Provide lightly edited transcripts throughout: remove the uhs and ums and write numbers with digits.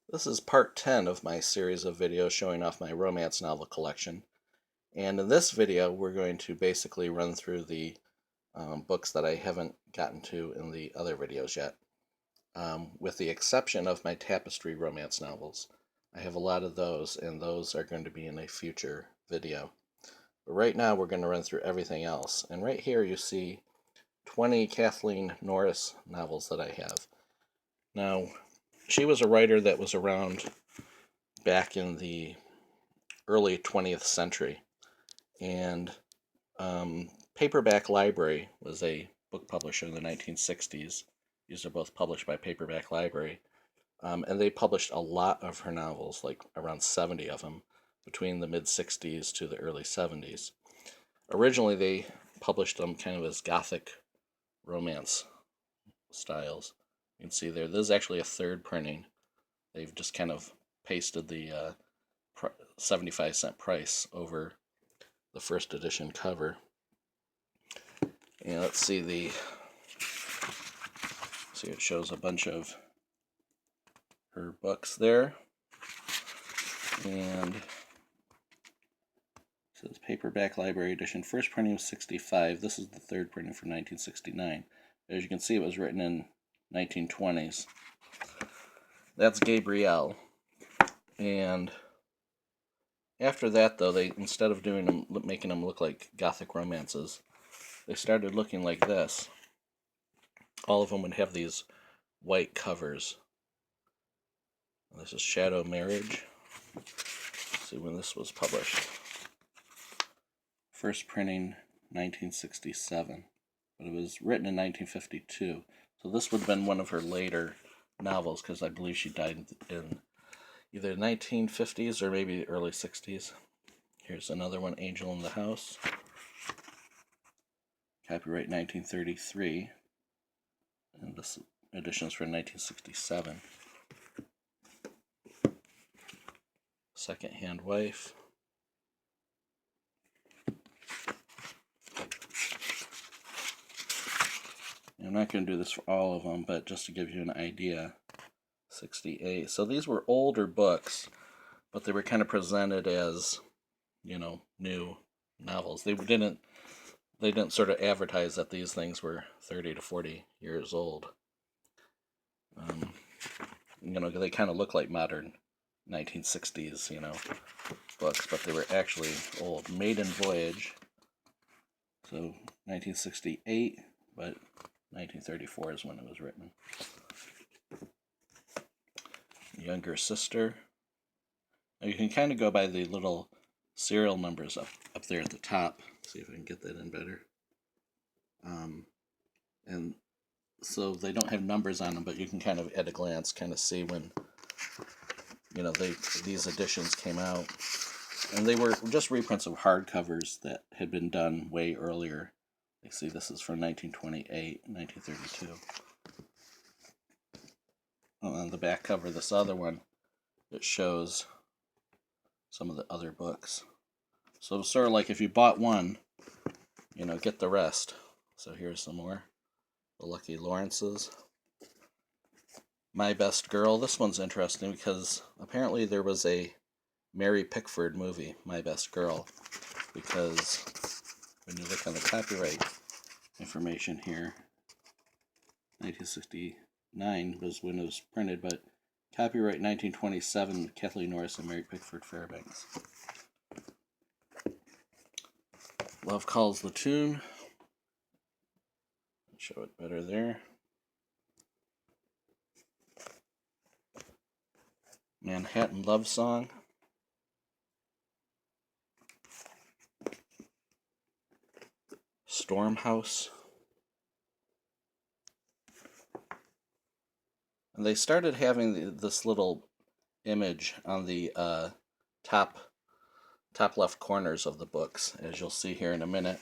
This is part 10 of my series of videos showing off my romance novel collection. And in this video, we're going to basically run through the books that I haven't gotten to in the other videos yet, with the exception of my tapestry romance novels. I have a lot of those, and those are going to be in a future video. But right now, we're going to run through everything else. And right here, you see 20 Kathleen Norris novels that I have. Now, she was a writer that was around back in the early 20th century, and Paperback Library was a book publisher in the 1960s. These are both published by Paperback Library, and they published a lot of her novels, like around 70 of them, between the mid-60s to the early 70s. Originally, they published them kind of as Gothic romance styles. You can see there, this is actually a third printing. They've just kind of pasted the 75-cent price over the first edition cover. And let's see, it shows a bunch of her books there. And it says Paperback Library Edition. First printing was 65. This is the third printing for 1969. As you can see, it was written in 1920s. That's Gabrielle. And after that, though, they, instead of making them look like Gothic romances, they started looking like this. All of them would have these white covers. This is Shadow Marriage. Let's see when this was published. First printing 1967, but it was written in 1952. So this would have been one of her later novels, because I believe she died in either 1950s or maybe early 60s. Here's another one, Angel in the House. Copyright 1933. And this edition is from 1967. Second-Hand Wife. I'm not going to do this for all of them, but just to give you an idea. 68. So these were older books, but they were kind of presented as, new novels. They didn't sort of advertise that these things were 30 to 40 years old. They kind of look like modern 1960s, books, but they were actually old. Maiden Voyage, so 1968, but 1934 is when it was written. Younger Sister. Now you can kind of go by the little serial numbers up there at the top. See if I can get that in better. And so they don't have numbers on them, but you can kind of at a glance kind of see when these editions came out. And they were just reprints of hardcovers that had been done way earlier. You see, this is from 1928, 1932. On the back cover, this other one, it shows some of the other books. So sort of like if you bought one, get the rest. So here's some more. The Lucky Lawrences. My Best Girl. This one's interesting because apparently there was a Mary Pickford movie, My Best Girl, because when you look on the copyright information here, 1969 was when it was printed, but copyright 1927, Kathleen Norris and Mary Pickford Fairbanks. Love Calls the Tune. Show it better there. Manhattan Love Song. Stormhouse. And they started having this little image on the top left corners of the books, as you'll see here in a minute,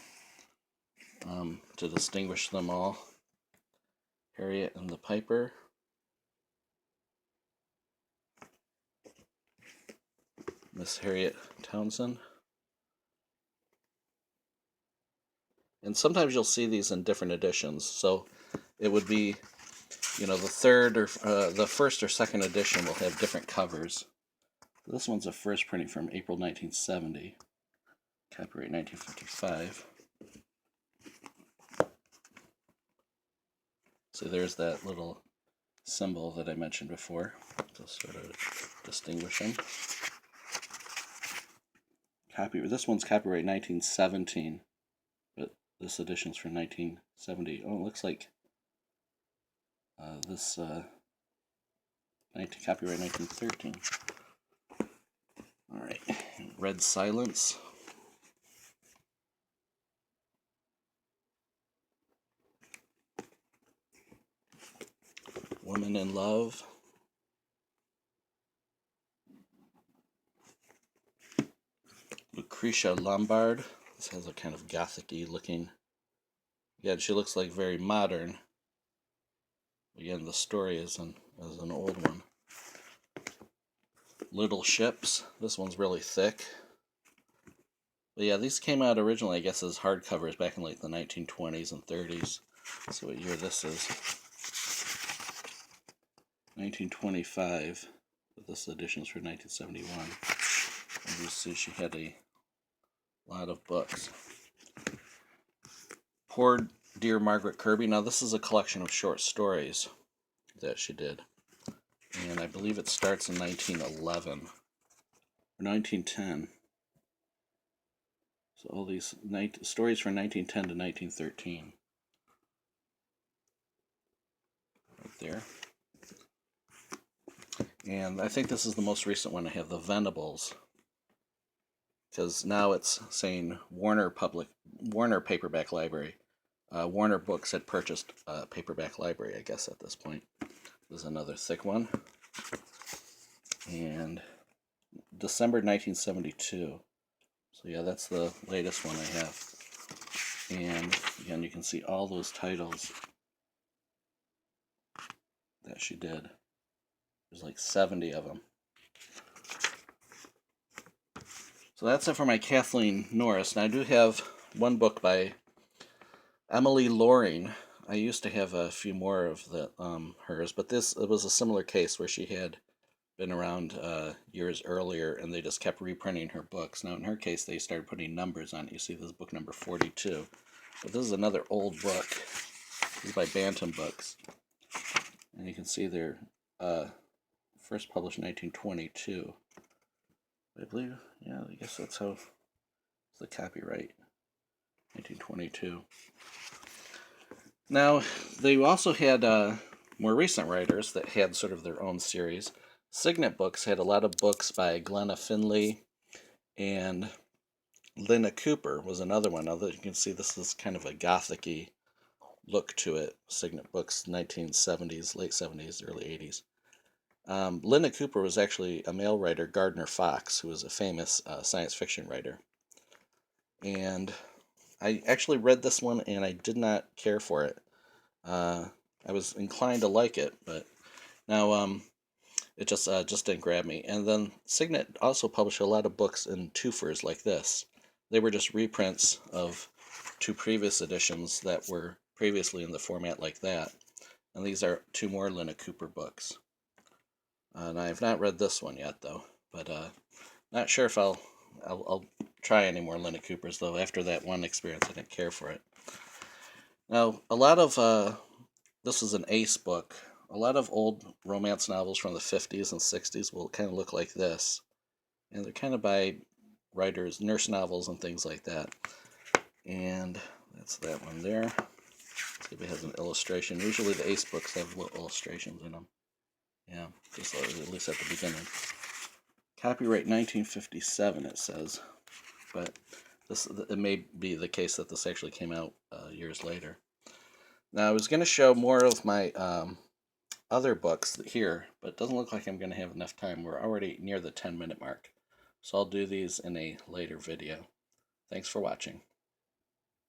to distinguish them all. Harriet and the Piper. Miss Harriet Townsend. And sometimes you'll see these in different editions. So it would be you know, the third or the first or second edition will have different covers. This one's a first printing from April 1970, copyright 1955. So there's that little symbol that I mentioned before to sort of distinguish them. This one's copyright 1917, but this edition's from 1970. Oh, it looks like this copyright 1913. All right, Red Silence. Woman in Love. Lucretia Lombard. This has a kind of gothic-y looking. Yeah, she looks like very modern. Again, the story is an old one. Little Ships. This one's really thick. But yeah, these came out originally, I guess, as hardcovers back in like the 1920s and 30s. Let's see what year this is. 1925. But this edition's for 1971. And you see she had a lot of books. Poor Dear Margaret Kirby. Now this is a collection of short stories that she did. And I believe it starts in 1911 or 1910. So all these stories from 1910 to 1913. Right there. And I think this is the most recent one I have, the Venables. Because now it's saying Warner Paperback Library. Warner Books had purchased Paperback Library, I guess, at this point. This is another thick one. And December 1972. So yeah, that's the latest one I have. And again, you can see all those titles that she did. There's like 70 of them. So that's it for my Kathleen Norris. And I do have one book by Emilie Loring. I used to have a few more of hers, but it was a similar case where she had been around years earlier, and they just kept reprinting her books. Now, in her case, they started putting numbers on it. You see this is book number 42. But this is another old book. This is by Bantam Books. And you can see they're first published in 1922. I believe, yeah, I guess that's how it's the copyright, 1922. Now, they also had more recent writers that had sort of their own series. Signet Books had a lot of books by Lynna Finley, and Lynna Cooper was another one. Now that you can see, this is kind of a gothic-y look to it. Signet Books, 1970s, late 70s, early 80s. Lynna Cooper was actually a male writer, Gardner Fox, who was a famous science fiction writer. And I actually read this one, and I did not care for it. I was inclined to like it, but now it just didn't grab me. And then Signet also published a lot of books in twofers like this. They were just reprints of two previous editions that were previously in the format like that. And these are two more Lynna Cooper books. And I have not read this one yet, though. But not sure if I'll try any more Lynna Coopers, though. After that one experience, I didn't care for it. Now, a lot of this is an Ace book. A lot of old romance novels from the 50s and 60s will kind of look like this. And they're kind of by writers, nurse novels and things like that. And that's that one there. Let's see if it has an illustration. Usually the Ace books have little illustrations in them. Yeah, just at least at the beginning. Copyright 1957, it says. But it may be the case that this actually came out years later. Now, I was going to show more of my other books here, but it doesn't look like I'm going to have enough time. We're already near the 10-minute mark. So I'll do these in a later video. Thanks for watching.